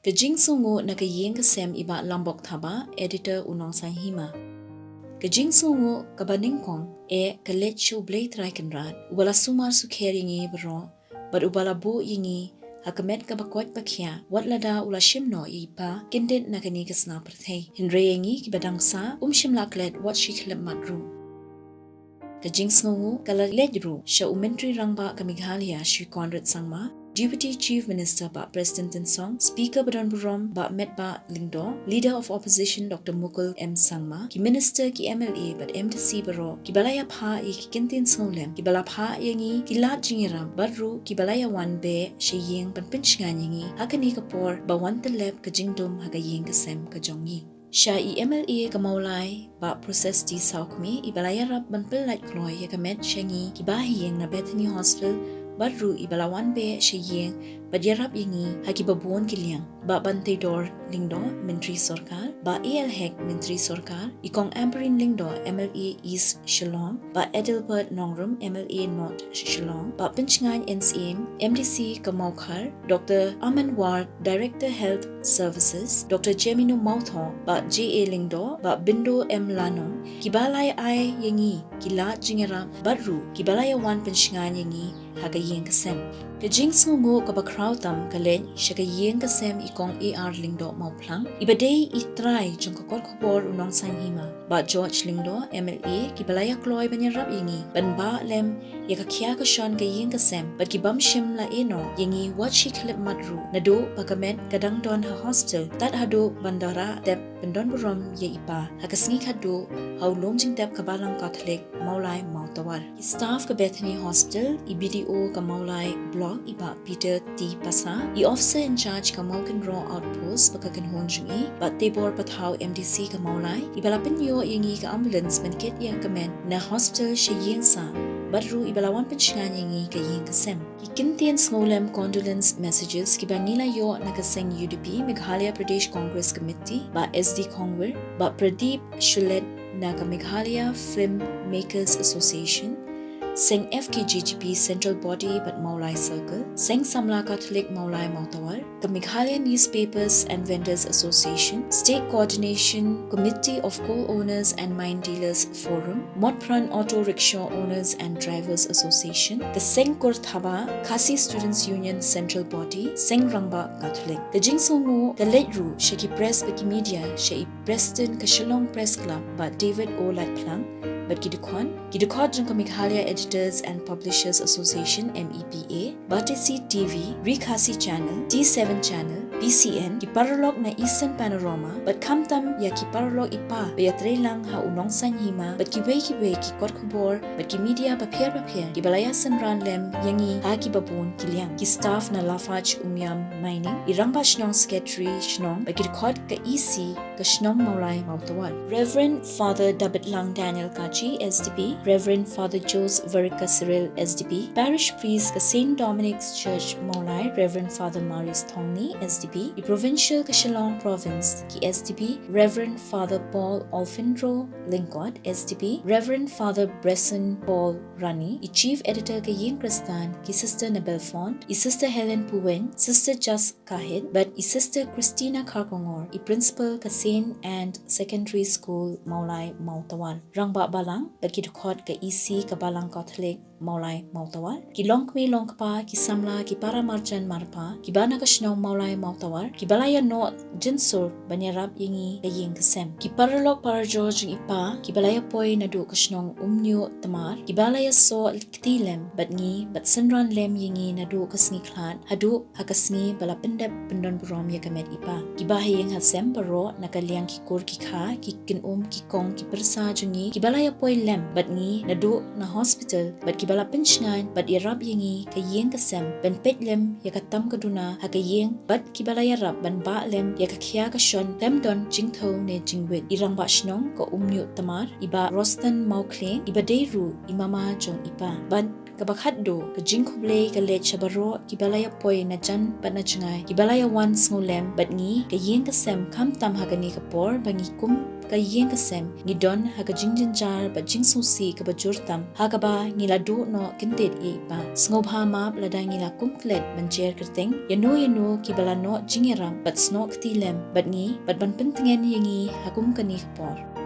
Ke Jingsngewnguh na ke Ïing ke sem iba Lambok Thabah, editor Nongsaiñ Hima. Ke Jingsngewnguh ke baningkong ke let show blade traiken rat, ubala sumar sukher yingi bero, but ubala bo yingi hakamet ka bakwat bakya, wat lada ula shimno ipa, kindet na kani ke sna perthei. Hinre yingi ki badangsa, shimlaklet wat shiklep madru. Ke Jingsngewnguh kala ledru, sya umentri rangba ke Meghalaya Shri Conrad Sangma, Deputy Chief Minister ba President Song, Speaker Badon Burom ba Met ba Lingdo, Leader of Opposition Dr. Mukul M. Sangma, ki Minister ki MLA but MTC Baro, ki balaya pha ki kintin Snolem, ki bala pha yangi ki lat jingiram, badru ki balaya wan be she Ïing pan pinchngan yangi, hakani kapor ba wan telep ka jingdom haga Ïing kasem ka jongi. Sya MLA ka maulay ba proses di saukmi ibalaya rap ban pelat kloy ya kamet syangi ki bahi Ïing na Bethany Hospital badru ibalawan be she Ïing badyarap yingi haki babuon kiliang ba bantay dor lingdo Menteri Sorkar ba Hek Menteri Sorkar ikong Amperin Lingdo MLA East Shillong ba Edelbert Nongrum MLA North Shillong ba Pinchngan NCM MDC Kamaukar Dr. Aman Ward Director Health Services Dr. Jemino Mautho ba JA Lingdo ba Bindo M Lanong kibalay ay yingi kila jingera badru kibalay wan Pinchngan yingi haga Ïing kasem. Ke Jingsngewnguh ka bakrautam kalej siya ka Ïing kasem ikong AR Lingdo mauplang. Ibadey itry jong kakor kubor Nongsaiñ Hima. Ba George Lingdo MLA kibalaya kloy banyarap yingi. Ban ba lem ya kakya kasyon ka Ïing kasem. Bat kibam shim la eno yingi wat shiklip madru. Nado pagamet kadang don ha hostel. Tat hado bandara tep pendon burom ya ipa. Hakasngik hado haulom jing tep kabalang Catholic maulay mautawar. Staff ka Bethany Hospital BDO ka maulay blog iba Peter T. Pasa, officer in charge ka Maukan Raw Outpost pagkakanhon jungi, bat tebor pathaw MDC ka maulay, ibalapin yo yingi ka ambulance mankit yang kamen na hospital siya Ïing sa, badru ibalawan pinchngan yingi ka Ïing kasem. Kikintian Snolem condolence messages kiba nila yo nakaseng UDP Meghalaya Pradesh Congress Committee ba SD Kongwer, ba Pradeep Shulet na ka Meghalaya Film Makers Association, Seng FKGGP Central Body but Maulay Circle, Seng Samla Catholic Maulay Mautawar, the Meghalaya Newspapers and Vendors Association, State Coordination Committee of Coal Owners and Mine Dealers Forum, Modpran Auto Rickshaw Owners and Drivers Association, the Seng Kur Thabah Khasi Students Union Central Body, Seng Rangba Catholic. The Jingsngewnguh, the Ledru, Shaki Press Wikimedia, Shai Preston Kashilong Press Club, but David O. Latplang, but Gidukon jong ka Meghalaya Editors and Publishers Association MEPA, Batisi TV, Rikasi Channel, D7 Channel, BCN, kiparolog na Eastern Panorama, but kamtam ya kiparolog ipa, bayatre lang ha Nongsaiñ Hima, but kiway ki korkubor, but ki media papier, kibalayasan ranlem, yangi ha kibabun kiliang, ki staff na Lafaj Umyam Mining, irangba shnong secretary shnong, but kidukod ka EC, ka shnong maulay mautawal. Reverend Father David Lang Daniel Kachi, SDP, Reverend Father Jose Verica Cyril, SDP, Parish Priest ka St. Dominic's Church Maulay, Reverend Father Maurice Thongni, SDP, the Provincial ka Shillong Province, ki SDP, Reverend Father Paul Olfindro Lingkod, SDP, Reverend Father Bresson Paul Rani, the Chief Editor ka Ïing Kristan, ki Sister Nabel Font, i Sister Helen Puwen, Sister Just Kahid, but i Sister Christina Karkongor, i Principal ka St. and Secondary School Maulay Mautawal. Rangba balang, but ki dukod ka EC ka balang Catholic Maulay Mautawar, ki longkmi longkpa, ki samla, ki para marjan marpa, ki bana ka shnong Maulay Mautawar, ki balaya no jinsur banyarap yingi ka Ïing kasem. Ki paralog para George ng ipa, ki balaya poy na do ka shnong umnyo tamar, ki balaya so ktilem, bat senran lem yingi na do kasngiklan, hadu hakasngi balapendep pendon burom ya kamet ipa. Ki bahay yung hasem baro nakaliang ki kur ki kha, ki kinum ki kong ki persa jungi, ki balaya poy lem, bat na do na hospital, bat ki bala pinchngan bat irab yingi ka Ïing kasem ban petlem ya katam kaduna ha ka Ïing bat ki bala yarab ban ba lem ya kakya kasyon temdon jingtho ne jingwit irang ba shnong ka umnyo tamar iba Rostan Maukling iba Deiru imama jong ipa ban kabakhatdo ka jingkuble ka let shabaro ki balaya poy na jan bat na jangay ki balaya wan Snolem bat ngi ka Ïing kasem kam tam hagani kapor bangi kum ka Ïing ka sem ngidon ha ka jingjinjar ba jingsusi ka ba jurtam ha ka ba ngila do no kintet e ba snob ha map lada ngila kumklet banjer kerteng yano ki bala no jingeram bat snok tilem bat ngi bat ban pentingen yangi hakum kani por